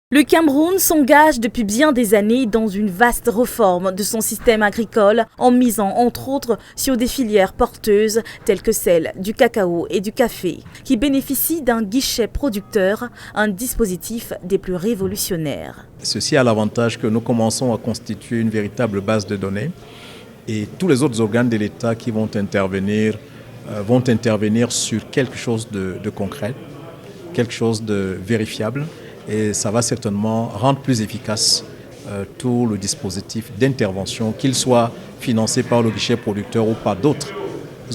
Le Cameroun s'engage depuis bien des années dans une vaste réforme de son système agricole en misant entre autres sur des filières porteuses telles que celle du cacao et du café qui bénéficient d'un guichet producteur, un dispositif des plus révolutionnaires. Ceci a l'avantage que nous commençons à constituer une véritable base de données et tous les autres organes de l'État qui vont intervenir sur quelque chose de concret, quelque chose de vérifiable. Et ça va certainement rendre plus efficace tout le dispositif d'intervention, qu'il soit financé par le guichet producteur ou par d'autres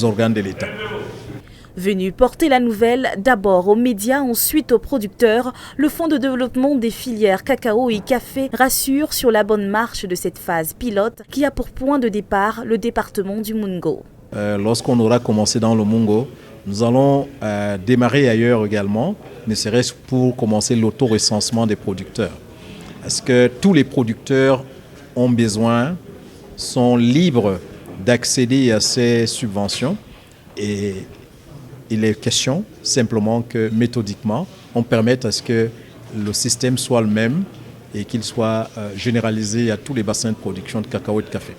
organes de l'État. Venu porter la nouvelle d'abord aux médias, ensuite aux producteurs, le Fonds de développement des filières cacao et café rassure sur la bonne marche de cette phase pilote qui a pour point de départ le département du Mungo. Lorsqu'on aura commencé dans le Mungo, nous allons démarrer ailleurs également, ne serait-ce pour commencer l'auto-recensement des producteurs. Parce que tous les producteurs sont libres d'accéder à ces subventions et il est question simplement que méthodiquement, on permette à ce que le système soit le même et qu'il soit généralisé à tous les bassins de production de cacao et de café.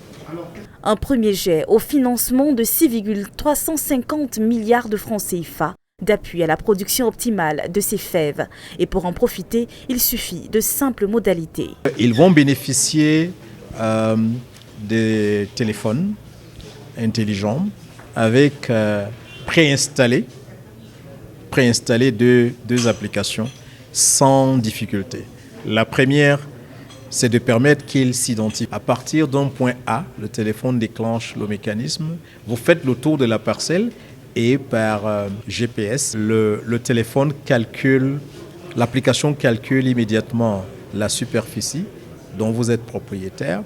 Un premier jet au financement de 6,350 milliards de francs CFA d'appui à la production optimale de ces fèves. Et pour en profiter, il suffit de simples modalités. Ils vont bénéficier des téléphones intelligents avec préinstallés deux applications sans difficulté. La première, c'est de permettre qu'ils s'identifient. À partir d'un point A, le téléphone déclenche le mécanisme. Vous faites le tour de la parcelle et par GPS, le téléphone l'application calcule immédiatement la superficie dont vous êtes propriétaire.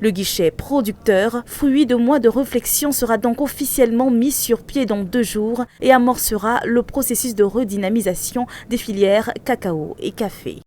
Le guichet producteur, fruit de mois de réflexion, sera donc officiellement mis sur pied dans 2 jours et amorcera le processus de redynamisation des filières cacao et café.